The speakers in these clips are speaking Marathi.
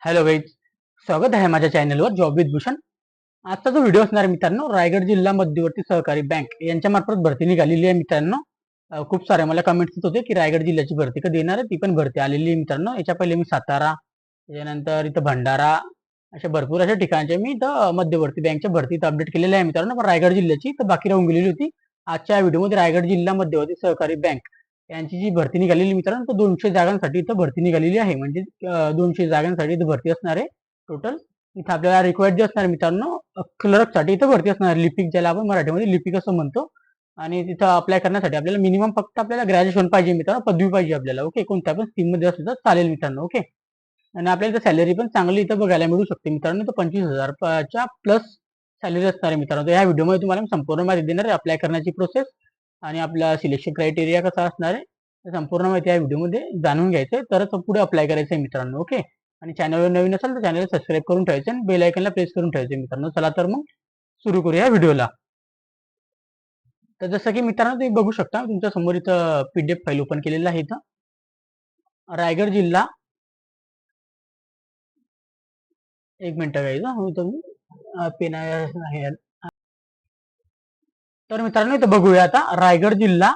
हॅलो गाईज, स्वागत आहे माझ्या चॅनलवर जॉब विथ भूषण. आजचा जो व्हिडिओ असणार आहे मित्रांनो, रायगड जिल्हा मध्यवर्ती सहकारी बँक यांच्या मार्फत भरती निघालेली आहे मित्रांनो. खूप सारे मला कमेंट्स येत होते की रायगड जिल्ह्याची भरती कधी येणार आहे. ती पण भरती आलेली आहे मित्रांनो. याच्या पहिले मी सातारा, त्याच्यानंतर इथं भंडारा, अशा भरपूर अशा ठिकाणचे मी इथं मध्यवर्ती बँकच्या भरतीत अपडेट केलेल्या आहे मित्रांनो. पण रायगड जिल्ह्याची तर बाकी राहून गेलेली होती. आजच्या व्हिडिओमध्ये रायगड जिल्हा मध्यवर्ती सहकारी बँक यांची जी भरती निघालेली मित्रांनो, तर 200 जागांसाठी इथं भरती निघालेली आहे. म्हणजे 200 जागांसाठी इथं भरती असणार आहे टोटल. इथं आपल्याला रिक्वायर्ड जे असणार मित्रांनो, क्लर्कसाठी इथं भरती असणार, लिपिक ज्याला आपण मराठीमध्ये लिपिक असं म्हणतो. आणि तिथं अप्लाय करण्यासाठी आपल्याला मिनिमम फक्त आपल्याला ग्रॅज्युएशन पाहिजे मित्रांनो, पदवी पाहिजे आपल्याला. ओके, कोणत्या पण स्कीम मध्ये असलं तर चालेल मित्रांनो. ओके, आणि आपल्याला इथं सॅलरी पण चांगली इथं बघायला मिळू शकते मित्रांनो. तर 25,000 प्लस सॅलरी असणार आहे मित्रांनो. तर या व्हिडिओमध्ये तुम्हाला संपूर्ण माहिती देणार आहे, अप्लाय करण्याची प्रोसेस आणि आपला सिलेक्शन क्रायटेरिया कसा असणार आहे, संपूर्ण माहिती या व्हिडिओमध्ये जाणून घ्यायचं, तरच पुढे अप्लाय करायचं आहे मित्रांनो. ओके, आणि चॅनलवर नवीन असेल तर चॅनल सबस्क्राईब करून ठेवायचं आणि बेल आयकनला प्रेस करून ठेवायचं मित्रांनो. चला तर मग सुरू करूया व्हिडिओला. तर जसं की मित्रांनो तुम्ही बघू शकता, तुमच्या समोर इथं पीडीएफ फाईल ओपन केलेलं आहे. इथं रायगड जिल्हा, एक मिनिट घ्यायचं तुम्ही पेन आहे. तर मित्रांनो इथं बघूया आता, रायगड जिल्हा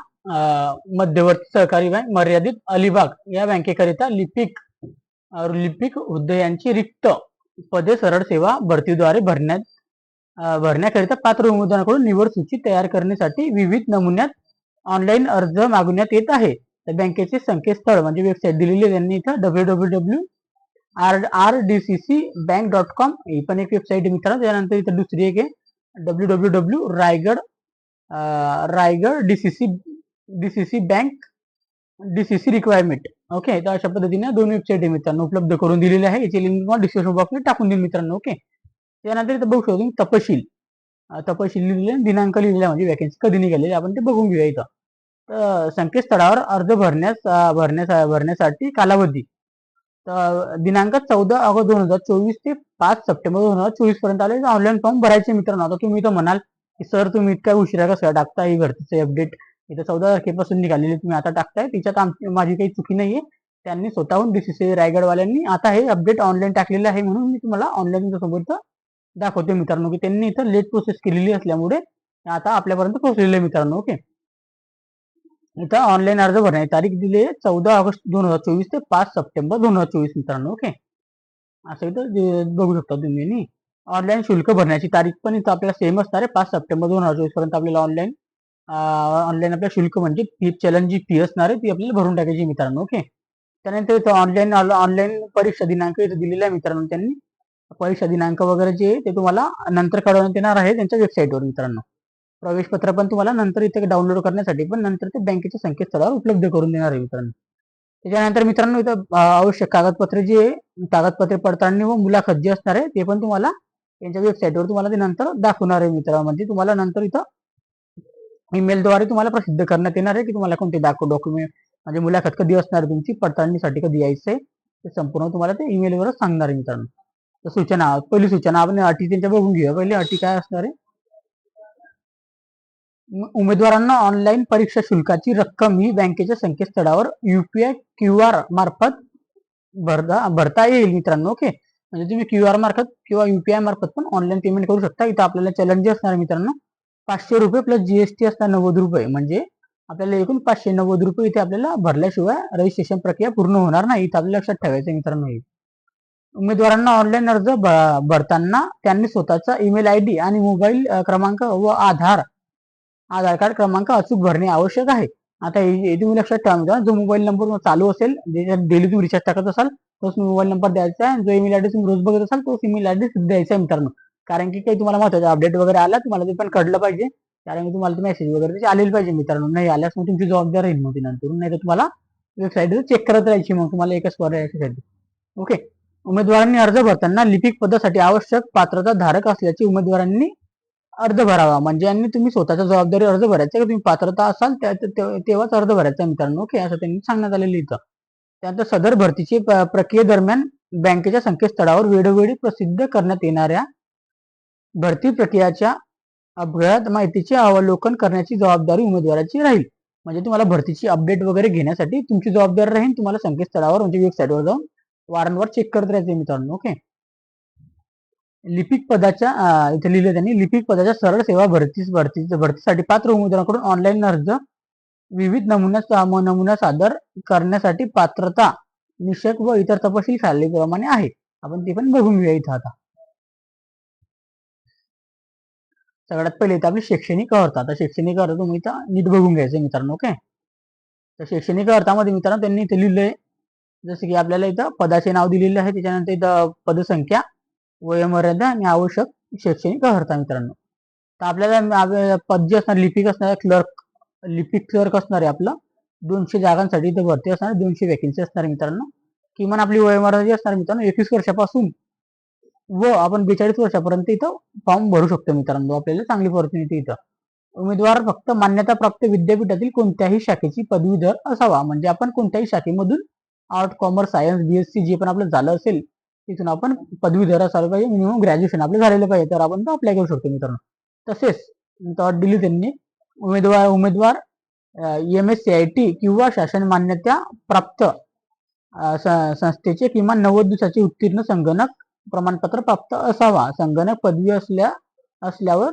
मध्यवर्ती सहकारी बँक मर्यादित अलिबाग या बँकेकरिता लिपिक लिपिक हुद्दे यांची रिक्त पदे सरळ सेवा भरतीद्वारे भरण्याकरिता पात्र उमेदवारांकडून निवड सूची तयार करण्यासाठी विविध नमुन्यात ऑनलाईन अर्ज मागवण्यात येत आहे. तर बँकेचे संकेतस्थळ म्हणजे वेबसाईट दिलेली आहे त्यांनी इथं, www.rdccbank.com ही पण एक वेबसाईट मित्रांनो. त्यानंतर इथं दुसरी एक आहे www.रायगड DCC bank DCC requirement. Okay, तर अशा पद्धतीने दोन वेबसाईट मित्रांनो उपलब्ध करून दिलेली आहे. याची लिंक तुम्हाला डिस्क्रिप्शन बॉक्समध्ये टाकून देईल मित्रांनो. ओके, त्यानंतर इथं बघू शकतो तुम्ही तपशील लिहिलेले, दिनांक लिहिलेला म्हणजे वॅकन्सी कधी निघालेली आपण ते बघून घेऊया इथं. तर संकेतस्थळावर अर्ज भरण्यासाठी कालावधी तर दिनांक 14 ऑगस्ट 2024 ते 5 सप्टेंबर 2024 पर्यंत आले. ऑनलाईन फॉर्म भरायचे मित्रांनो. आता तुम्ही इथं म्हणाल की सर तुम्ही इतक्या उशिरा कसं टाकता ही भरतीचे अपडेट, इथं 14 तारखेपासून निघालेली तुम्ही आता टाकताय, तिच्यात माझी काही चुकी नाहीये. त्यांनी स्वतःहून डीसीसी रायगडवाल्यांनी आता हे अपडेट ऑनलाईन टाकलेलं आहे, म्हणून मी तुम्हाला ऑनलाईन सोबत दाखवते मित्रांनो की त्यांनी इथं लेट प्रोसेस केलेली असल्यामुळे आता आपल्यापर्यंत पोहोचलेलं आहे मित्रांनो. ओके, इथं ऑनलाईन अर्ज भरण्याची तारीख दिली आहे 14 ऑगस्ट 2024 ते 5 सप्टेंबर 2024 मित्रांनो. ओके, असं इथं बघू शकता तुम्ही. ऑनलाईन शुल्क भरण्याची तारीख पण इथं आपल्याला सेम असणार आहे. 5 सप्टेंबर 2024 पर्यंत आपल्याला ऑनलाईन आपल्या शुल्क म्हणजे फी चलन जी फी असणार आहे ती आपल्याला भरून टाकायची मित्रांनो. ओके, त्यानंतर इथं ऑनलाईन परीक्षा दिनांक इथं दिलेला आहे मित्रांनो. त्यांनी परीक्षा दिनांक वगैरे जे ते तुम्हाला नंतर कळवण्यात येणार आहे त्यांच्या वेबसाईटवर मित्रांनो. प्रवेश पत्र पण तुम्हाला नंतर इथे डाउनलोड करण्यासाठी पण नंतर ते बँकेच्या संकेतस्थळावर उपलब्ध करून देणार आहे मित्रांनो. त्याच्यानंतर मित्रांनो इथं आवश्यक कागदपत्रे जे कागदपत्रे पडताळणी व मुलाखत जे असणार आहे ते पण तुम्हाला त्यांच्या वेबसाईटवर तुम्हाला ते नंतर दाखवणार आहे मित्रांनो. म्हणजे तुम्हाला नंतर इथं ईमेलद्वारे तुम्हाला प्रसिद्ध करण्यात येणार आहे की तुम्हाला कोणते डॉक्युमेंट म्हणजे मुलाखत कधी असणार आहे, तुमची पडताळणीसाठी कधी यायचं आहे, ते संपूर्ण तुम्हाला ते ईमेलवरच सांगणार आहे मित्रांनो. तर पहिली सूचना आपण अटी त्यांच्या बघून घेऊया. पहिली अटी काय असणार आहे, उमेदवारांना ऑनलाईन परीक्षा शुल्काची रक्कम ही बँकेच्या संकेतस्थळावर UPI QR मार्फत भरता येईल मित्रांनो. ओके, म्हणजे तुम्ही QR मार्फत किंवा UPI मार्फत पण ऑनलाईन पेमेंट करू शकता. इथं आपल्याला चलन जे असणार मित्रांनो 500 रुपये प्लस GST असणार 90 रुपये, म्हणजे आपल्याला एकूण 590 रुपये इथे आपल्याला भरल्याशिवाय रजिस्ट्रेशन प्रक्रिया पूर्ण होणार नाही. इथं आपल्याला लक्षात ठेवायचं मित्रांनो. उमेदवारांना ऑनलाईन अर्ज भरताना त्यांनी स्वतःचा ईमेल ID आणि मोबाईल क्रमांक व आधार कार्ड क्रमांक अचूक भरणे आवश्यक आहे. आता हे तुम्ही लक्षात ठेवा, जो मोबाईल नंबर चालू असेल, डेली तुम्ही रिचार्ज टाकत असाल तोच मोबाईल नंबर द्यायचा आहे. जो ईमेल आयडी तुम्ही रोज बघत असाल तोच ईमेल आयडी द्यायचा आहे मित्रांनो. कारण की काही तुम्हाला महत्वाचं अपडेट वगैरे आला तुम्हाला ते पण कळलं पाहिजे. कारण की तुम्हाला मेसेज वगैरे त्याचे आलेले पाहिजे मित्रांनो. नाही आल्यास मग तुमची जबाबदारी राहील मग नंतर, नाही तर तुम्हाला वेबसाईट चेक करत राहायची, मग तुम्हाला एकच यासाठी. ओके, उमेदवारांनी अर्ज भरताना लिपिक पदासाठी आवश्यक पात्रता धारक असल्याचे उमेदवारांनी अर्ज भरावा. म्हणजे तुम्ही स्वतःच्या जबाबदारी अर्ज भरायचा, की तुम्ही पात्रता असाल तेव्हाच अर्ज भरायचा मित्रांनो. ओके, असं त्यांनी सांगण्यात आलेलं इथं. त्यानंतर सदर भरतीची प्रक्रियेदरम्यान बँकेच्या संकेतस्थळावर वेळोवेळी प्रसिद्ध करण्यात येणाऱ्या भरती प्रक्रियाच्या अपघात माहितीचे अवलोकन करण्याची जबाबदारी उमेदवाराची राहील. म्हणजे तुम्हाला भरतीची अपडेट वगैरे घेण्यासाठी तुमची जबाबदारी राहील. तुम्हाला संकेतस्थळावर म्हणजे वेबसाईटवर जाऊन वारंवार चेक करत राहायचे मित्रांनो. ओके. लिपिक पदाच्या इथे लिहिले त्यांनी, लिपिक पदाच्या सरळ सेवा भरतीसाठी पात्र उमेदवारांकडून ऑनलाईन अर्ज, विविध नमुना सादर करण्यासाठी पात्रता निकष व इतर तपशील खालीलप्रमाणे आहेत. आपण ते पण बघून घेऊया इथं आता. सगळ्यात पहिले इथं आपली शैक्षणिक अर्थ. आता शैक्षणिक अर्थ तुम्ही इथं नीट बघून घ्यायचं मित्रांनो. ओके. तर शैक्षणिक अर्थामध्ये मित्रांनो त्यांनी इथे लिहिलंय, जसं की आपल्याला इथं पदाचे नाव दिलेले आहे, त्याच्यानंतर इथं पदसंख्या, वयोमर्यादा आणि आवश्यक शैक्षणिक अर्हता मित्रांनो. तर आपल्याला पद जे असणार लिपिक असणार, लिपिक क्लर्क असणार आहे आपलं, 200 जागांसाठी इथं भरती असणार, 200 वॅकेन्सी असणार मित्रांनो. किमान आपली वयोमर्यादा जी असणार मित्रांनो 21 वर्षापासून व आपण 42 वर्षापर्यंत इथं फॉर्म भरू शकतो मित्रांनो. आपल्याला चांगली ऑपॉर्च्युनिटी इथं. उमेदवार फक्त मान्यताप्राप्त विद्यापीठातील कोणत्याही शाखेची पदवीधर असावा. म्हणजे आपण कोणत्याही शाखेमधून आर्ट, कॉमर्स, सायन्स, बीएससी जे पण आपलं झालं असेल तिथून आपण पदवीधर असायला पाहिजे, मिनिमम ग्रॅज्युएशन आपलं झालेलं पाहिजे, तर आपण अप्लाय करू शकतो मित्रांनो. तसेच अट दिली त्यांनी, उमेदवार MSCIT किंवा शासन मान्यता प्राप्त संस्थेचे किमान 90 दिवसाचे उत्तीर्ण संगणक प्रमाणपत्र प्राप्त असावा. संगणक पदवी असल्यावर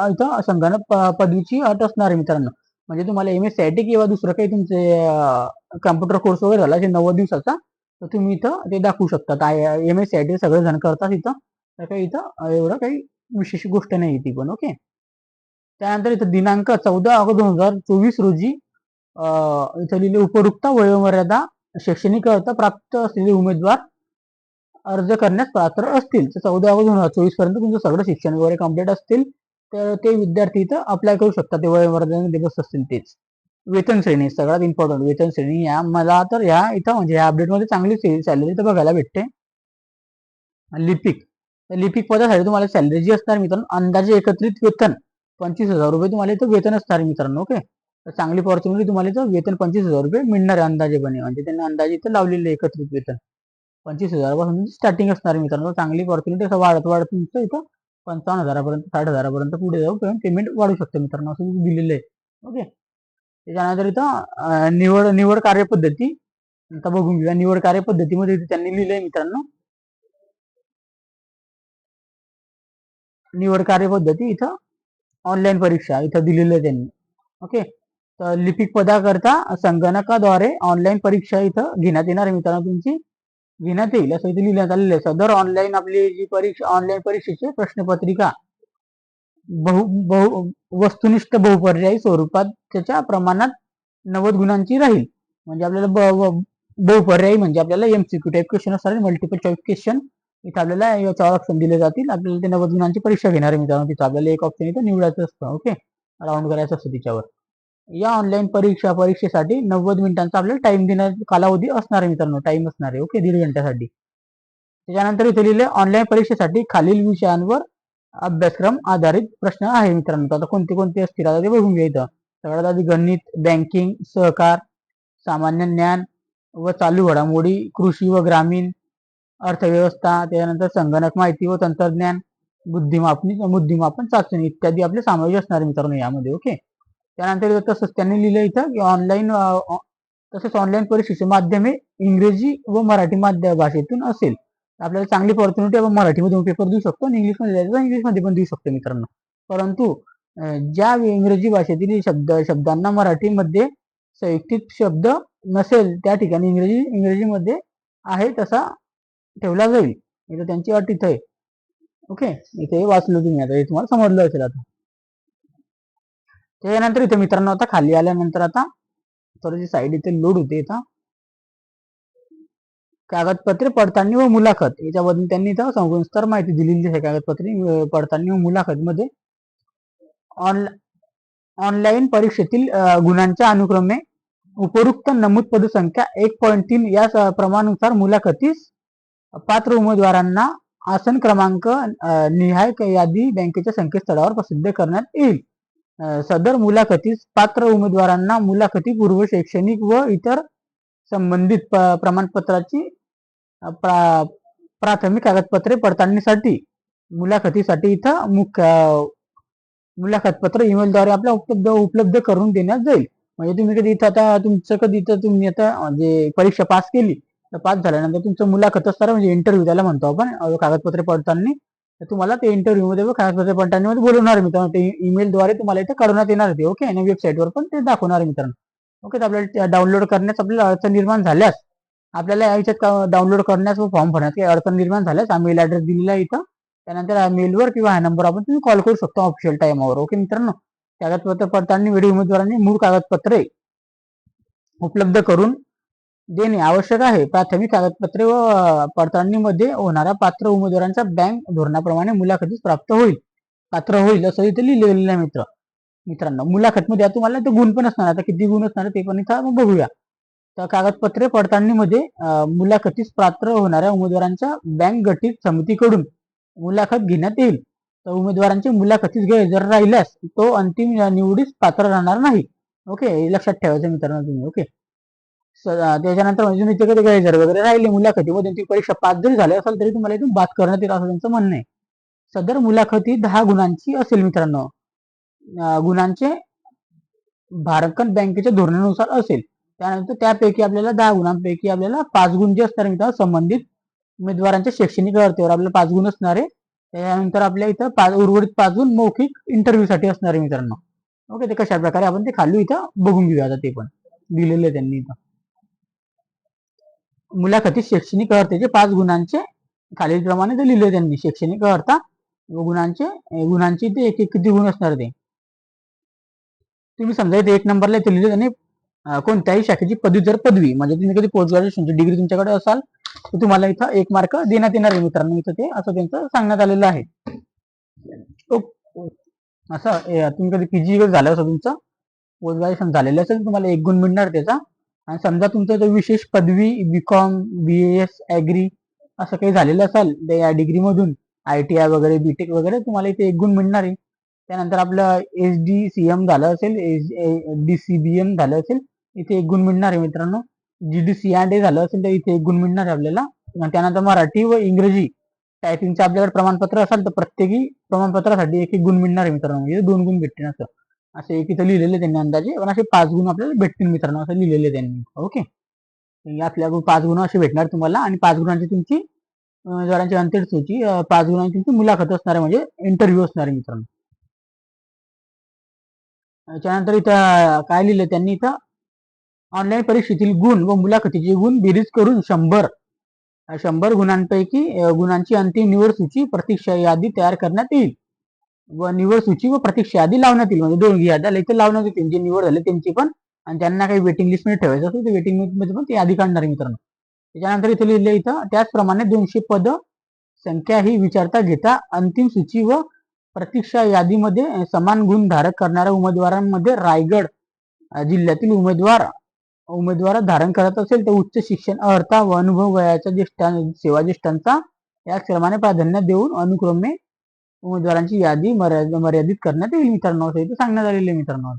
इथं संगणक पदवीची अट असणार आहे मित्रांनो. म्हणजे तुम्हाला MSCIT किंवा दुसरं काही तुमचे कम्प्युटर कोर्स वगैरे झाला 90 दिवसाचा, तर तुम्ही इथं ते दाखवू शकता. MSCIT सगळे जण करतात इथं, तर काही इथं एवढं काही विशेष गोष्ट नाही ती पण. ओके. त्यानंतर इथं दिनांक 14 ऑगस्ट 2024 रोजी इथं लिहिले, उपयुक्त वयोमर्यादा शैक्षणिक अर्थ प्राप्त असलेले उमेदवार अर्ज करण्यास पात्र असतील. तर 14 ऑगस्ट 2024 पर्यंत तुमचं सगळं शिक्षण वगैरे कम्प्लीट असतील तर ते विद्यार्थी इथं अप्लाय करू शकतात, ते वयोमर्यादा बस असतील तेच. वेतन श्रेणी सगळ्यात इम्पॉर्टंट, वेतन श्रेणी या मला तर ह्या इथं म्हणजे ह्या अपडेटमध्ये चांगली सॅलरी तर बघायला भेटते. लिपिक पदासाठी तुम्हाला सॅलरी जी असणार मित्रांनो, अंदाजे एकत्रित वेतन 25,000 रुपये तुम्हाला इथं वेतन असणार मित्रांनो. ओके. तर चांगली ऑपॉर्च्युनिटी तुम्हाला इथं वेतन 25,000 रुपये मिळणार आहे अंदाजेपणे. म्हणजे त्यांनी अंदाजे इथं लावलेले एकत्रित वेतन 25,000 पासून स्टार्टिंग असणार मित्रांनो. चांगली ऑपॉर्च्युनिटी असं वाढत तुमचं इथं 55,000पर्यंत 60,000पर्यंत पुढे जाऊ पेमेंट वाढू शकतं मित्रांनो, असं दिलेलं आहे. ओके. त्याच्यानंतर इथं निवड कार्यपद्धती आता बघून घेऊया. निवड कार्यपद्धतीमध्ये त्यांनी लिहिलंय मित्रांनो, निवड कार्यपद्धती इथं ऑनलाईन परीक्षा इथं दिलेलं आहे त्यांनी. ओके. तर लिपिक पदाकरता संगणकाद्वारे ऑनलाईन परीक्षा इथं घेण्यात येणार आहे मित्रांनो, तुमची घेण्यात येईल असं इथे लिहिण्यात आलेलं आहे. सदर ऑनलाईन आपली जी परीक्षा ऑनलाईन परीक्षेची प्रश्नपत्रिका वस्तुनिष्ठ बहुपर्यायी स्वरूपात त्याच्या प्रमाणात 90 गुणांची राहील. म्हणजे आपल्याला बहुपर्यायी म्हणजे आपल्याला MCQ टाईप क्वेश्चन असणार, मल्टिपल चॉईस क्वेश्चन इथं आपल्याला 4 ऑप्शन दिले जातील. आपल्याला ते 90 गुणांची परीक्षा घेणार आहे मित्रांनो. तिथं आपल्याला एक ऑप्शन इथं निवडायचं असतं. ओके. राऊंड करायचं असतं तिच्यावर. या ऑनलाईन परीक्षेसाठी 90 मिनिटांचा आपल्याला टाइम देण्याचा कालावधी असणार आहे मित्रांनो. टाइम असणार आहे. ओके. 1.5 घंट्यासाठी. त्याच्यानंतर इथे लिहिले, ऑनलाईन परीक्षेसाठी खालील विषयांवर अभ्यासक्रम आधारित प्रश्न आहे मित्रांनो. आता कोणते कोणते असतील आता ते बघून घ्यायचं. सगळ्यात आधी गणित, बँकिंग, सहकार, सामान्य ज्ञान व चालू घडामोडी, कृषी व ग्रामीण, अर्थव्यवस्था, त्यानंतर संगणक माहिती व तंत्रज्ञान, बुद्धिमापन चाचणी इत्यादी आपले समावेश असणार मित्रांनो यामध्ये. ओके. त्यानंतर तसंच त्यांनी लिहिलं इथं की तसंच ऑनलाईन परीक्षेचे माध्यम हे इंग्रजी व मराठी भाषेतून असेल. आपल्याला चांगली ऑपॉर्च्युनिटी आपण मराठीमधून पेपर देऊ शकतो आणि इंग्लिशमध्ये इंग्लिशमध्ये पण देऊ शकतो मित्रांनो. परंतु ज्या इंग्रजी भाषेतील शब्दांना मराठीमध्ये संयुक्तिक शब्द नसेल त्या ठिकाणी इंग्रजीमध्ये आहे तसा ठेवला जाईल. इथं त्यांची अट इथं आहे. ओके. इथे वाचलं तुम्ही आता, हे तुम्हाला समजलं असेल आता. त्यानंतर इथे मित्रांनो आता खाली आल्यानंतर आता थोडीशी साईड इथे लोड होते. आता कागदपत्रे पडताळणी व मुलाखत याच्याबद्दल त्यांनी इथं सविस्तर माहिती दिलेली आहे. कागदपत्रे पडताळणी व मुलाखत मध्ये ऑनलाईन परीक्षेतील गुणांच्या अनुक्रमे उपरोक्त नमूद पदसंख्या 1.3 या प्रमाणानुसार मुलाखतीस पात्र उमेदवारांना आसन क्रमांक निहाय यादी बँकेच्या संकेतस्थळावर प्रसिद्ध करण्यात येईल. सदर मुलाखतीस पात्र उमेदवारांना मुलाखती पूर्व शैक्षणिक व इतर संबंधित प्रमाणपत्राची प्राथमिक कागदपत्रे पडताळणीसाठी मुलाखतीसाठी इथं मुलाखत पत्र ईमेलद्वारे आपल्या उपलब्ध करून देण्यात जाईल. म्हणजे तुम्ही कधी इथं आता तुमचं कधी इथं तुम्ही आता जे परीक्षा पास केली तर पास झाल्यानंतर तुमचं मुलाखत असणार म्हणजे इंटरव्ह्यू त्याला म्हणतो आपण कागदपत्रे पडताळणी. तर तुम्हाला ते इंटरव्ह्यू मध्ये व कागदपत्रे पडताळणीमध्ये बोलवणार आहे मित्रांनो. ते ईमेलद्वारे तुम्हाला इथे कळवण्यात येणार आहे ओके. आणि वेबसाईटवर पण ते दाखवणार आहे मित्रांनो. ओके. तर आपल्याला डाउनलोड करण्यास आपल्याला अडचण निर्माण झाल्यास आपल्याला याच्यात डाउनलोड करण्यास व फॉर्म भरण्यास काही अडचण निर्माण झाल्यास हा मेल ऍड्रेस दिलेला आहे इथं. त्यानंतर मेलवर किंवा हा नंबर आपण तुम्ही कॉल करू शकतो ऑफिशियल टाइमावर. ओके मित्रांनो. कागदपत्र पडताळणी वेळी उमेदवारांनी मूळ कागदपत्रे उपलब्ध करून देणे आवश्यक आहे. प्राथमिक कागदपत्रे व पडताळणीमध्ये होणाऱ्या पात्र उमेदवारांच्या बँक धोरणाप्रमाणे मुलाखतीस प्राप्त होईल पात्र होईल असं इथे लिहिलेलं आहे मित्रांनो. मुलाखतमध्ये तुम्हाला ते गुण पण असणार. आता किती गुण असणार ते पण इथं बघूया. तर कागदपत्रे पडताळणीमध्ये मुलाखतीस पात्र होणाऱ्या उमेदवारांच्या बँक गठीत समितीकडून मुलाखत घेण्यात येईल. तर उमेदवारांची मुलाखतीस गैरहजर राहिल्यास तो अंतिम निवडीस पात्र राहणार नाही. ओके. हे लक्षात ठेवायचं मित्रांनो तुम्ही. ओके. त्याच्यानंतर म्हणजे इथे कधी गैरहजर वगैरे राहिले मुलाखतीमध्ये ती परीक्षा पास जरी झाली असेल तरी तुम्हाला इथून बाद करण्यात येईल असं त्यांचं म्हणणं आहे. सदर मुलाखती 10 गुणांची असेल मित्रांनो. गुणांचे भारतन बँकेच्या धोरणानुसार असेल. त्यानंतर त्यापैकी आपल्याला 10 गुणांपैकी आपल्याला 5 गुण जे असणार मित्रांनो संबंधित उमेदवारांच्या शैक्षणिक अर्हतेवर आपल्याला 5 गुण असणार आहे. त्यानंतर आपल्या इथं उर्वरित 5 गुण मौखिक इंटरव्ह्यू साठी असणार आहे मित्रांनो. ओके. ते कशा प्रकारे आपण ते खाली इथं बघून घेऊया. आता ते पण दिलेले आहे त्यांनी इथं. मुलाखतीत शैक्षणिक अर्हतेचे 5 गुणांचे खालीलप्रमाणे ते लिहिले त्यांनी. शैक्षणिक अर्हता व गुणांची ते एक किती गुण असणार ते तुम्ही समजा इथे 1 नंबरला इथे लिहिले त्यांनी कोणत्याही शाखेची पदवीधर पदवी म्हणजे तुम्ही कधी पोस्ट ग्रॅज्युएशनची डिग्री तुमच्याकडे असाल तर तुम्हाला इथं 1 मार्क देण्यात येणार आहे मित्रांनो. इथं ते असं त्यांचं सांगण्यात आलेलं आहे. असं तुम्ही कधी पीजी झालं असं तुमचं पोस्ट ग्रॅज्युएशन झालेलं असेल तुम्हाला 1 गुण मिळणार त्याचा. आणि समजा तुमचं विशेष पदवी बीकॉम बीएस ऍग्री असं काही झालेलं असेल या डिग्री मधून ITI वगैरे बीटेक वगैरे तुम्हाला इथे 1 गुण मिळणार आहे. त्यानंतर आपलं SDCM झालं असेल DCBM झालं असेल इथे 1 गुण मिळणार आहे मित्रांनो. GDCA झालं असेल तर इथे 1 गुण मिळणार आहे आपल्याला. त्यानंतर मराठी व इंग्रजी टायपिंगचं आपल्याकडे प्रमाणपत्र असेल तर प्रत्येकी प्रमाणपत्रासाठी 1-1 गुण मिळणार आहे मित्रांनो. म्हणजे 2 गुण भेटतील असं असे एक इथं लिहिलेले त्यांनी अंदाजे. पण असे 5 गुण आपल्याला भेटतील मित्रांनो असं लिहिलेले त्यांनी. ओके. आपल्याकडून 5 गुण असे भेटणार तुम्हाला आणि 5 गुणांची तुमची उमेदवारांची अंतिम सूची 5 गुणांची तुमची मुलाखत असणार आहे म्हणजे इंटरव्ह्यू असणार आहे मित्रांनो. त्याच्यानंतर इथं काय लिहिलं त्यांनी इथं ऑनलाईन परीक्षेतील गुण व मुलाखतीचे गुण बेरीज करून 100 गुणांपैकी गुणांची अंतिम निवड सूची प्रतीक्षा यादी तयार करण्यात येईल व निवड सूची व प्रतीक्षा यादी लावण्यात येईल. म्हणजे 2 याद्या इथे लावण्यात येतील. जे निवड झाले त्यांची पण आणि त्यांना काही वेटिंग लिस्ट मध्ये ठेवायचं असेल तर वेटिंग लिस्ट मध्ये पण ते यादी काढणार आहे मित्रांनो. त्याच्यानंतर इथे लिहिलं इथं त्याचप्रमाणे 200 पद संख्या ही विचारता घेता अंतिम सूची व प्रतीक्षा यादीमध्ये समान गुण धारक करणाऱ्या उमेदवारांमध्ये रायगड जिल्ह्यातील उमेदवार धारण करत असेल तर उच्च शिक्षण अर्हता व अनुभव वयाच्या सेवा ज्येष्ठांचा याचप्रमाणे प्राधान्य देऊन अनुक्रमे उमेदवारांची यादी मर्यादित करण्यात येईल मित्रांनो असं इथे सांगण्यात आलेले मित्रांनो.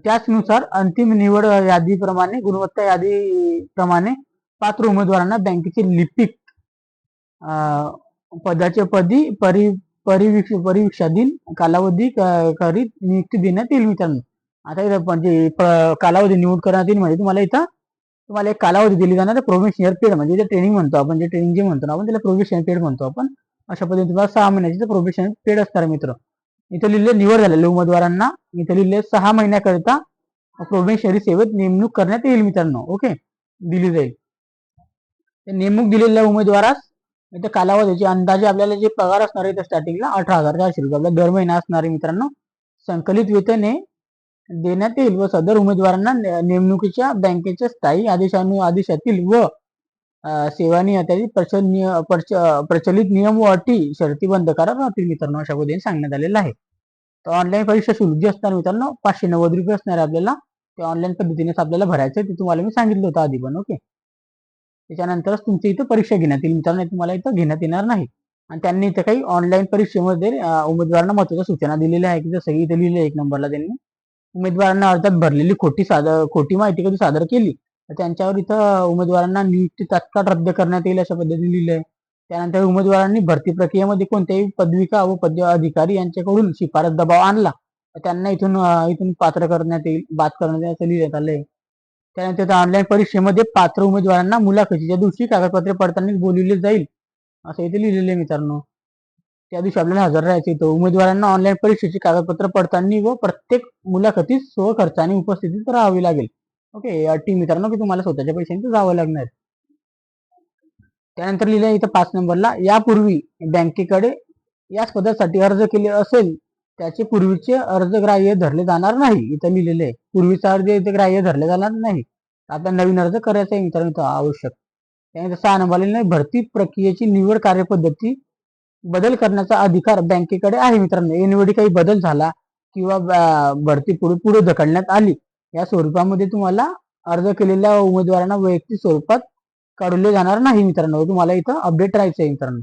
त्याचनुसार अंतिम निवड यादीप्रमाणे गुणवत्ता यादीप्रमाणे पात्र उमेदवारांना बँकेचे लिपिक पदाच्या परीवीक्षाधीन कालावधी करीत नियुक्ती देण्यात येईल मित्रांनो. आता इथं म्हणजे कालावधी निवड करण्यात येईल म्हणजे तुम्हाला एक कालावधी दिली जाणार प्रोबेशनर पिरियड म्हणजे ट्रेनिंग म्हणतो आपण जे ट्रेनिंग जे म्हणतो आपण त्याला प्रोबेशनर पिरियड म्हणतो आपण. अशा पद्धतीने तुम्हाला 6 महिन्याची प्रोबेशनर पिरियड असणार मित्र. इथे लिहिले निवड झालेल्या उमेदवारांना इथे लिहिले 6 महिन्याकरिता प्रोबेशनरी सेवेत नेमणूक करण्यात येईल मित्रांनो. ओके. दिली जाईल. नेमणूक दिलेल्या उमेदवारास इथे कालावधीचे अंदाजे आपल्याला जे पगार असणार आहे स्टार्टिंगला 18,400 रुपये आपला दर महिना असणार आहे मित्रांनो. संकलित वेतने देण्यात येईल व सदर उमेदवारांना नेमणुकीच्या बँकेच्या स्थायी आदेशातील व सेवानियमातील प्रचलित नियम व अटी शर्तीबंध करार राहतील मित्रांनो अशा पद्धतीने सांगण्यात आलेलं आहे. तर ऑनलाईन परीक्षा शुल्क जे असणार मित्रांनो 590 रुपये असणार आहे आपल्याला. ते ऑनलाईन पद्धतीनेच आपल्याला भरायचं आहे ते तुम्हाला मी सांगितलं होतं आधी पण. ओके. त्याच्यानंतरच तुमची इथं परीक्षा घेण्यात येईल मित्रांनो. तुम्हाला इथं घेण्यात येणार नाही. आणि त्यांनी इथं काही ऑनलाईन परीक्षेमध्ये उमेदवारांना महत्वाच्या सूचना दिलेल्या आहे की जसं इथे लिहिले 1 नंबरला त्यांनी उमेदवारांना अर्जात भरलेली खोटी माहिती कधी सादर केली तर त्यांच्यावर इथं उमेदवारांना नियुक्ती तात्काळ रद्द करण्यात येईल अशा पद्धतीने लिहिलं आहे. त्यानंतर उमेदवारांनी भरती प्रक्रियेमध्ये कोणत्याही पदविका व पद अधिकारी यांच्याकडून शिफारस दबाव आणला तर त्यांना इथून पात्र करण्यात येईल बाद करण्यात येईल असं लिहिण्यात आलंय. त्यानंतर ऑनलाईन परीक्षेमध्ये पात्र उमेदवारांना मुलाखतीच्या दिवशी कागदपत्रे पडताना बोलविले जाईल असं इथे लिहिलेलं आहे मित्रांनो. त्या दिवशी आपल्याला हजर राहायचं होतं. उमेदवारांना ऑनलाईन परीक्षेची कागदपत्र पडताळणी व प्रत्येक मुलाखतीत स्वखर्चाने उपस्थितीत राहावे लागेल. ओके, अटी मित्रांनो की तुम्हाला स्वतःच्या पैशांचं जावं लागणार. त्यानंतर लिहिलं इथं 5 नंबरला, यापूर्वी बँकेकडे याच पदासाठी अर्ज केले असेल त्याचे पूर्वीचे अर्ज ग्राह्य धरले जाणार नाही. इथं लिहिलेले आहे पूर्वीचा अर्ज इथे ग्राह्य धरले जाणार नाही. आता नवीन अर्ज करायचा आहे मित्रांनो आवश्यक. त्यानंतर 6 नंबरला भरती प्रक्रियेची निवड कार्यपद्धती बदल करण्याचा अधिकार बँकेकडे आहे मित्रांनो. यानिवडी काही बदल झाला किंवा भरती पुढे पुढे ढकलण्यात आली या स्वरूपामध्ये तुम्हाला अर्ज केलेल्या उमेदवारांना वैयक्तिक स्वरूपात काढले जाणार नाही मित्रांनो. तुम्हाला इथं अपडेट राहायचं आहे मित्रांनो.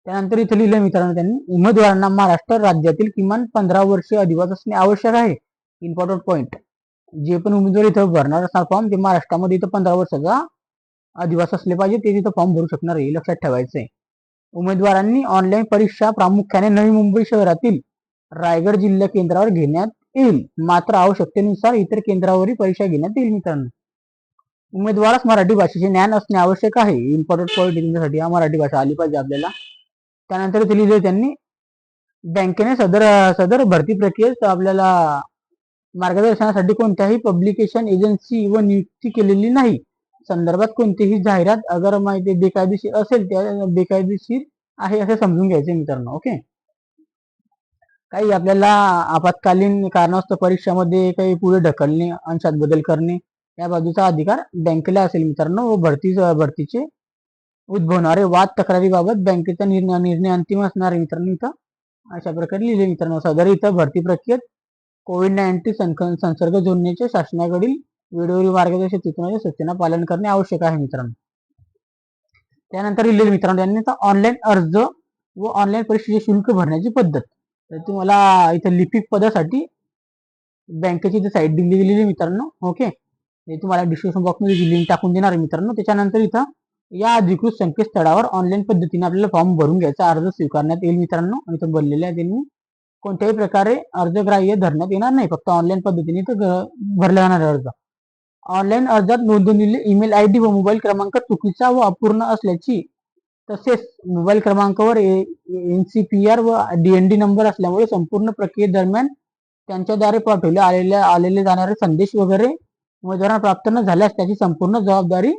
त्यानंतर इथे लिहिलं मित्रांनो त्यांनी, उमेदवारांना महाराष्ट्र राज्यातील किमान 15 वर्षे अधिवास असणे आवश्यक आहे. इम्पॉर्टंट पॉईंट, जे पण उमेदवार इथं भरणार असणार फॉर्म ते महाराष्ट्रामध्ये इथं 15 वर्षाचा अधिवास असले पाहिजे, ते तिथं फॉर्म भरू शकणार आहे, लक्षात ठेवायचं आहे. उमेदवारांनी ऑनलाईन परीक्षा प्रामुख्याने नवी मुंबई शहरातील रायगड जिल्हा केंद्रावर घेण्यात येईल. मात्र आवश्यकतेनुसार इतर केंद्रावरही परीक्षा घेण्यात येईल मित्रांनो. उमेदवारास मराठी भाषेचे ज्ञान असणे आवश्यक आहे. इम्पॉर्टंट पॉईंट तुमच्यासाठी हा मराठी भाषा आली पाहिजे आपल्याला. त्यानंतर ते लिहिले त्यांनी, बँकेने सदर भरती प्रक्रियेत आपल्याला मार्गदर्शनासाठी कोणत्याही पब्लिकेशन एजन्सी व नियुक्ती केलेली नाही. संदर्भात कोणतीही जाहिरात अगर माहिती बेकायदेशीर असेल त्या बेकायदेशीर आहे असे समजून घ्यायचे मित्रांनो. ओके, काही आपल्याला आपत्कालीन कारणास्तव परीक्षामध्ये काही पुढे ढकलणे अंशात बदल करणे या बाजूचा अधिकार बँकेला असेल मित्रांनो. व भरतीचे उद्भवणारे वाद तक्रारीबाबत बँकेचा निर्णय अंतिम असणार आहे मित्रांनो. इथं अशा प्रकारे लिहिले मित्रांनो. सदर इथं भरती प्रक्रियेत कोविड-19 संसर्ग जोडण्याचे शासनाकडील वेळोवेळी मार्गदर्शक सूचनांचे सूचना पालन करणे आवश्यक आहे मित्रांनो. त्यानंतर लिहिले मित्रांनो त्यांनी ऑनलाईन अर्ज व ऑनलाईन परीक्षेचे शुल्क भरण्याची पद्धत. तर तुम्हाला इथं लिपिक पदासाठी बँकेची इथं साईट दिली गेलेली मित्रांनो. ओके, हे तुम्हाला डिस्क्रिप्शन बॉक्समध्ये लिंक टाकून देणार आहे मित्रांनो. त्याच्यानंतर इथं या अधिकृत संकेतस्थळावर ऑनलाईन पद्धतीने आपल्याला फॉर्म भरून घ्यायचा अर्ज स्वीकारण्यात येईल मित्रांनो. आणि इथं बोललेले आहे त्यांनी कोणत्याही प्रकारे अर्ज ग्राह्य धरण्यात येणार नाही, फक्त ऑनलाईन पद्धतीने इथं भरला जाणार अर्ज. ऑनलाईन अर्जात नोंदवलेले ईमेल आयडी व मोबाईल क्रमांक चुकीचा व अपूर्ण असल्याची तसेच मोबाईल क्रमांकावर NCPR व DND नंबर असल्यामुळे संपूर्ण प्रक्रियेदरम्यान त्यांच्याद्वारे पाठवले आलेले जाणारे संदेश वगैरे उमेदवारांना प्राप्त न झाल्यास त्याची संपूर्ण जबाबदारी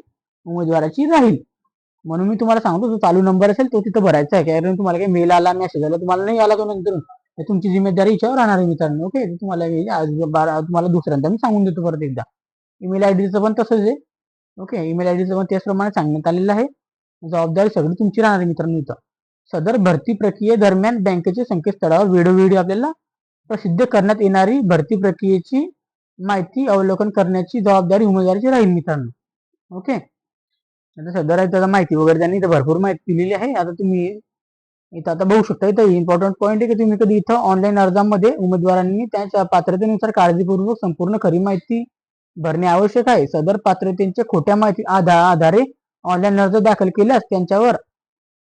उमेदवाराची राहील. म्हणून मी तुम्हाला सांगतो जो चालू नंबर असेल तो तिथं भरायचा आहे. कारण तुम्हाला काही मेल आला मेसेज आला तुम्हाला नाही आला तो नंतर तुमची जिम्मेदारी याच्यावर राहणार आहे मित्रांनो. ओके, तुम्हाला दुसऱ्यांदा मी सांगून देतो परत एकदा. ईमेल आयडीचं पण तसंच आहे. ओके, ईमेल आयडीचं पण त्याचप्रमाणे सांगण्यात आलेलं आहे. जबाबदारी सगळी तुमची राहणार आहे मित्रांनो. इथं सदर भरती प्रक्रियेदरम्यान बँकेच्या संकेतस्थळावर वेळोवेळी आपल्याला प्रसिद्ध करण्यात येणारी भरती प्रक्रियेची माहिती अवलोकन करण्याची जबाबदारी उमेदवाराची राहील मित्रांनो. ओके, आता सदर त्याला माहिती वगैरे त्यांनी इथं भरपूर माहिती दिलेली आहे. आता तुम्ही इथं आता बघू शकता. इथं इम्पॉर्टंट पॉईंट आहे की तुम्ही कधी इथं ऑनलाईन अर्जामध्ये उमेदवारांनी त्यांच्या पात्रतेनुसार काळजीपूर्वक संपूर्ण खरी माहिती भरणे आवश्यक आहे. सदर पात्रतेच्या खोट्या माहिती आधारे ऑनलाईन अर्ज दाखल केल्यास त्यांच्यावर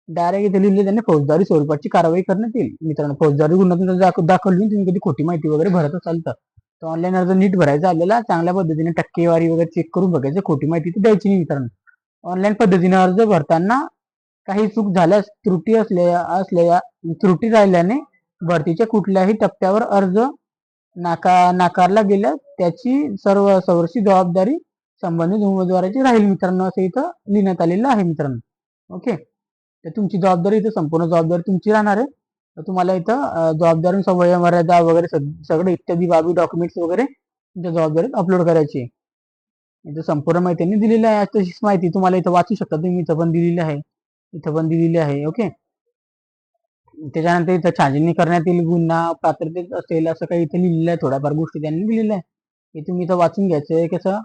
डायरेक्ट इथे लिहिले त्यांनी फौजदारी स्वरूपाची कारवाई करण्यात येईल मित्रांनो. फौजदारी गुन्ह्यातून दाखल होऊन तुम्ही कधी खोटी माहिती वगैरे भरत असाल तर ऑनलाईन अर्ज नीट भरायचा आपल्याला, चांगल्या पद्धतीने टक्केवारी वगैरे चेक करून बघायचं, खोटी माहिती ती द्यायची नाही मित्रांनो. ऑनलाईन पद्धतीने अर्ज भरताना काही चूक झाल्यास त्रुटी राहिल्याने भरतीच्या कुठल्याही टप्प्यावर अर्ज नाकारला गेल्यास त्याची सर्वस्वी जबाबदारी संबंधित उमेदवाराची राहील मित्रांनो, असं इथं लिहिण्यात आलेलं आहे मित्रांनो. ओके, तर तुमची जबाबदारी इथं संपूर्ण जबाबदारी तुमची राहणार आहे. तर तुम्हाला इथं जबाबदारी वय मर्यादा वगैरे सगळे इत्यादी बाबी डॉक्युमेंट्स वगैरे तुमच्या जबाबदारीत अपलोड करायची. इथं संपूर्ण माहिती त्यांनी दिलेली आहे. तशीच माहिती तुम्हाला इथं वाचू शकता तुम्ही. इथं पण दिलेली आहे, इथं पण दिलेली आहे. ओके, त्याच्यानंतर इथं छाननी करण्यात येईल गुन्हा पात्रतेत असेल असं काही इथं लिहिलेलं आहे. थोड्याफार गोष्टी त्यांनी दिलेल्या आहे, हे तुम्ही इथं वाचून घ्यायचं. कसं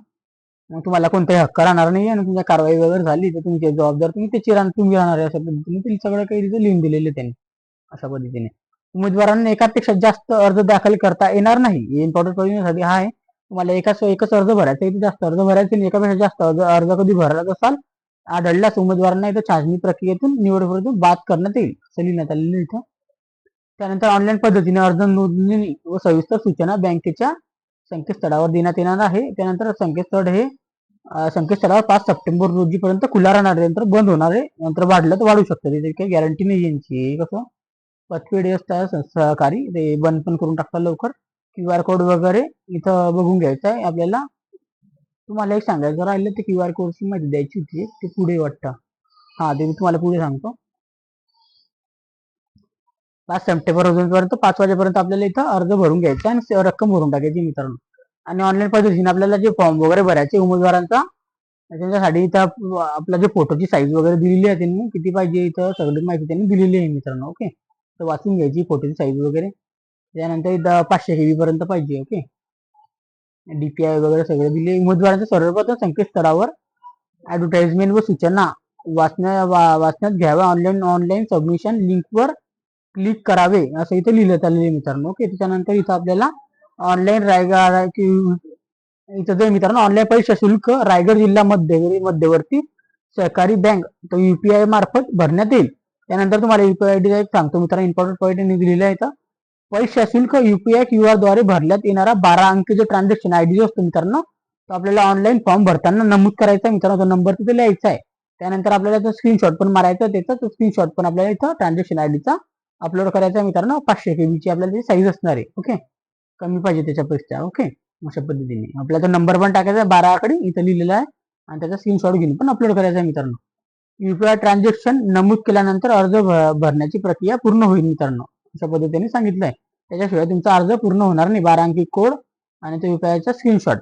मग तुम्हाला कोणताही हक्क राहणार नाही आणि तुमच्या कारवाई वगैरे झाली तर तुमची जबाबदार तुम्ही राहणार आहे. अशा पद्धतीने ते सगळं काही तिथे लिहून दिलेलं त्यांनी. अशा पद्धतीने उमेदवारांना एकापेक्षा जास्त अर्ज दाखल करता येणार नाही. इम्पॉर्टंट पॉईंटसाठी हा आहे. तुम्हाला एकच अर्ज भरायचा, इथे जास्त अर्ज भरायचे नाही. एकापेक्षा जास्त अर्ज कधी भरला असाल आढळल्यास उमेदवारांना इथं छाननी प्रक्रियेतून निवडीपर्यंत बाद करण्यात येईल असं लिहिण्यात आलेलं इथं. त्यानंतर ऑनलाईन पद्धतीने अर्ज नोंदणी व सविस्तर सूचना बँकेच्या संकेतस्थळावर देण्यात येणार आहे. त्यानंतर संकेतस्थळ हे संकेतस्थळावर 5 सप्टेंबर रोजीपर्यंत खुला राहणार आहे, नंतर बंद होणार आहे, नंतर वाढलं तर वाढू शकतं, त्याची काही गॅरंटी नाही यांची. कसं पतपेढी असतात सहकारी, ते बंद पण करून टाकतात लवकर. QR कोड वगैरे इथं बघून घ्यायचं आहे आपल्याला. तुम्हाला एक सांगायचं राहिलं, ते QR कोडची माहिती द्यायची होती, ते पुढे वाटतं. ते मी तुम्हाला पुढे सांगतो. 5 सप्टेंबर रोजीपर्यंत 5 वाजेपर्यंत आपल्याला इथं अर्ज भरून घ्यायचा आणि रक्कम भरून टाकायची मित्रांनो. आणि ऑनलाईन पद्धतीने आपल्याला जे फॉर्म वगैरे भरायचे उमेदवारांचा, त्यांच्यासाठी इथं आपला जे फोटोची साईज वगैरे दिलेली आहे त्यांनी, किती पाहिजे इथं सगळी माहिती त्यांनी दिलेली आहे मित्रांनो. ओके, तर वाचून घ्यायची फोटोची साईज वगैरे. त्यानंतर इथं 500 KB पर्यंत पाहिजे. ओके, DPI वगैरे सगळे दिले. उमेदवारांच्या सर्वप्रथम संकेतस्थळावर ऍडव्हर्टाइजमेंट व सूचना वाचण्यात घ्याव्या. ऑनलाईन सबमिशन लिंकवर क्लिक करावे असं इथे लिहिण्यात आलेले मित्रांनो. ओके, त्याच्यानंतर इथं आपल्याला ऑनलाईन रायगड इथं जर मित्रांनो ऑनलाईन परीक्षा शुल्क रायगड जिल्हा मध्यवर्ती सहकारी बँक तो UPI मार्फत भरण्यात येईल. त्यानंतर तुम्हाला UPI ID एक सांगतो मित्रांनो, इम्पॉर्टंट पॉईंट दिलेला आहे. परीक्षा शुल्क UPI QR द्वारे भरण्यात येणारा 12 अंकी जो ट्रान्झॅक्शन ID जो असतो मित्रांनो, तो आपल्याला ऑनलाईन फॉर्म भरताना नमूद करायचा मित्रांनो. तो नंबर तिथे लिहायचा आहे. त्यानंतर आपल्याला स्क्रीनशॉट पण मारायचा, त्याचा तो स्क्रीनशॉट पण आपल्याला इथं ट्रान्झॅक्शन आयडीचा अपलोड करायचा मित्रांनो. 500 KB ची आपल्याला साईज असणार आहे. ओके, कमी पाहिजे त्याच्यापेक्षा. ओके, अशा पद्धतीने आपल्याला तो नंबर पण टाकायचा 12 आकडे इथं लिहिलेला आहे आणि त्याचा स्क्रीनशॉट घेऊन पण अपलोड करायचा आहे मित्रांनो. UPI ट्रान्झॅक्शन नमूद केल्यानंतर अर्ज भरण्याची प्रक्रिया पूर्ण होईल मित्रांनो, अशा पद्धतीने सांगितलंय. त्याच्याशिवाय तुमचा अर्ज पूर्ण होणार नाही. 12 अंकी कोड आणि तो UPIचा स्क्रीनशॉट.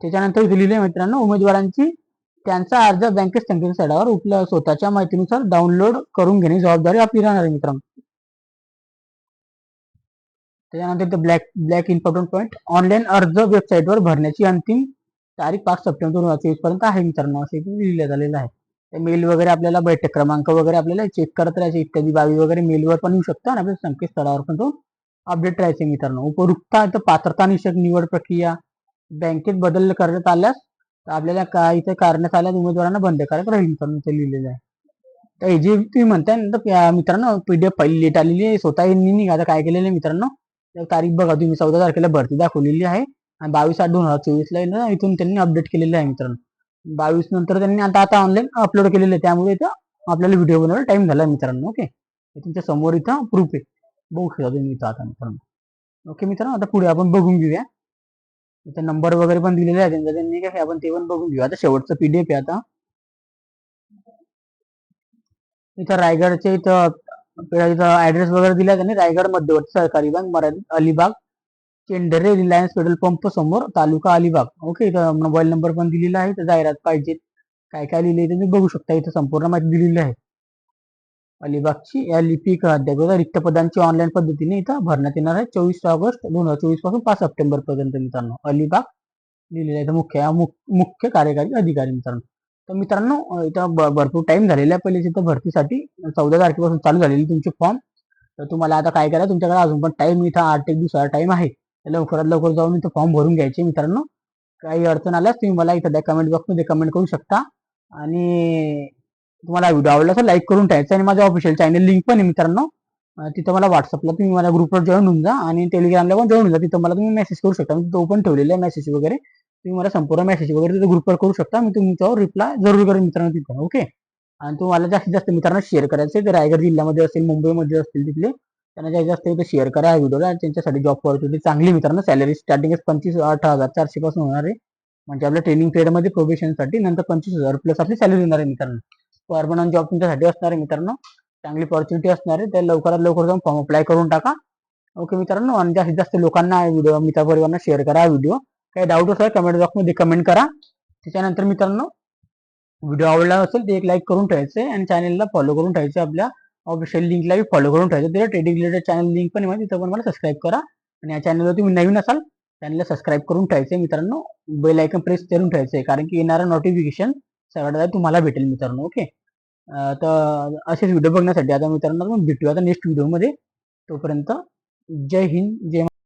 त्याच्यानंतर दिलेले मित्रांनो, उमेदवारांची त्यांचा अर्ज बँकेत संकेतस्थळावर उपलब्ध स्वतःच्या माहितीनुसार डाउनलोड करून घेणे जबाबदारी आपली राहणार आहे मित्रांनो. त्याच्यानंतर ब्लॅक इम्पॉर्टंट पॉईंट, ऑनलाईन अर्ज वेबसाईटवर भरण्याची अंतिम तारीख 5 सप्टेंबर 2024 पर्यंत आहे मित्रांनो, असे लिहिण्यात आलेलं आहे. मेल वगैरे आपल्याला बैठक क्रमांक वगैरे आपल्याला चेक करत राहायचे, इत्यादी बाबी वगैरे मेलवर पण येऊ शकतं आणि आपल्या संकेतस्थळावर पण तो अपडेट राहायचे मित्रांनो. उपयुक्तता पात्रता निवड प्रक्रिया बँकेत बदल करण्यात आल्यास आपल्याला काय इथे करण्यात आल्यास उमेदवारांना बंधनकारक राहील मित्रांनो, ते लिहिलेलं आहे. तर हे जे तुम्ही म्हणताय मित्रांनो, PDF फाईल लेट आलेली आहे. स्वतः यांनी आता काय केलेलं आहे मित्रांनो, तारीख बघा तुम्ही, 14 तारखेला भरती दाखवलेली आहे आणि 22/8/2024 ला इथून त्यांनी अपडेट केलेलं आहे मित्रांनो. 22 नंतर त्यांनी आता ऑनलाईन अपलोड केलेलं आहे, त्यामुळे इथं आपल्याला व्हिडिओ बनवायला टाइम झाला मित्रांनो. ओके, तुमच्या समोर इथं प्रूफ आहे, बघू शकता तुम्ही इथं आता मित्रांनो. ओके मित्रांनो, आता पुढे आपण बघून घेऊया. इथं नंबर वगैरे पण दिलेले आहे त्यांचा, त्यांनी काय आपण ते पण बघून घेऊया. आता शेवटचं PDF आहे. आता इथं रायगडचे इथं ऍड्रेस वगैरे दिला त्यांनी. रायगड मध्यवर्ती सहकारी बँक मराठीत, अलिबाग, चेंडरे रिलायन्स पेट्रोल पंप समोर, तालुका अलिबाग. ओके, इथं मोबाईल नंबर पण दिलेला आहे. इथं जाहिरात पाहिजे काय काय लिहिले तुम्ही बघू शकता, इथं संपूर्ण माहिती दिलेली आहे. अलिबागची या लिपिक अध्यापक रिक्त पदांची ऑनलाईन पद्धतीने इथं भरण्यात येणार आहे 24 ऑगस्ट 2024 पासून 5 सप्टेंबर पर्यंत मित्रांनो. अलिबाग लिहिलेलं आहे. मुख्य कार्यकारी अधिकारी मित्रांनो. तर मित्रांनो, इथं भरपूर टाइम झालेला आहे पहिले इथं भरतीसाठी. 14 तारखेपासून चालू झालेली तुमचे फॉर्म. तर तुम्हाला आता काय करा, तुमच्याकडे अजून पण टाइम इथं 8 दिवसाचा टाइम आहे. लवकरात लवकर जाऊन इथं फॉर्म भरून घ्यायचे मित्रांनो. काही अडचण आल्यास तुम्ही मला इथं कमेंट बॉक्समध्ये कमेंट करू शकता. आणि तुम्हाला व्हिडिओ आवडला तर लाईक करून ठेवायचा. आणि माझ्या ऑफिशियल चॅनल लिंक पण आहे मित्रांनो, तिथं मला व्हॉट्सअपला तुम्ही माझ्या ग्रुपवर जॉईन होऊन जा आणि टेलिग्रामला पण जॉईन होऊन जा. तिथं मला तुम्ही मेसेज करू शकता, मी तो पण ठेवलेला आहे मेसेज वगैरे. तुम्ही मला संपूर्ण मेसेज वगैरे तिथे ग्रुपवर करू शकता, मी तुमच्यावर रिप्लाय जरूर करेन मित्रांनो तिथं. ओके, आणि तुम्हाला जास्तीत जास्त मित्रांनो शेअर करायचे, ते रायगड जिल्ह्यामध्ये असेल, मुंबईमध्ये असतील तिथले, त्यांना जास्तीत जास्त इथे शेअर करा हा व्हिडिओला. त्यांच्यासाठी जॉब ऑपॉर्च्युनिटी चांगली मित्रांनो. सॅलरी स्टार्टिंग 28,400 पासून होणार आहे. म्हणजे आपल्या ट्रेनिंग पिरियडमध्ये प्रोबेशनसाठी नंतर 25,000 प्लस आपली सॅलरी होणार आहे मित्रांनो. परमनंट जॉब तुमच्यासाठी असणार आहे मित्रांनो. चांगली ऑपॉर्च्युनिटी असणार आहे, त्या लवकरात लवकर जाऊन फॉर्म अप्लाय करून टाका. ओके मित्रांनो, आणि जास्तीत जास्त लोकांना व्हिडिओ मित्रांना शेअर करा व्हिडिओ. काही डाऊट असेल कमेंट बॉक्समध्ये कमेंट करा. त्याच्यानंतर मित्रांनो, व्हिडिओ आवडला असेल ते एक लाईक करून ठेवायचे आणि चॅनलला फॉलो करून ठेवायचे. आपल्या ऑफिशियल लिंकला फॉलो करून ठेवायचं. त्याला ट्रेडिंग रिलेटेड चॅनल लिंक पण आहे, तिथं पण मला सबस्क्राईब करा. आणि या चॅनलवर तुम्ही नवीन असाल चॅनलला सबस्क्राईब करून ठेवायचे मित्रांनो. बेल आयकन प्रेस करून ठेवायचे, कारण की येणारं नोटिफिकेशन सगळ्यात तुम्हाला भेटेल मित्रांनो. ओके, तर असेच व्हिडिओ बघण्यासाठी आता मित्रांनो भेटूया आता नेक्स्ट व्हिडिओमध्ये. तोपर्यंत जय हिंद, जय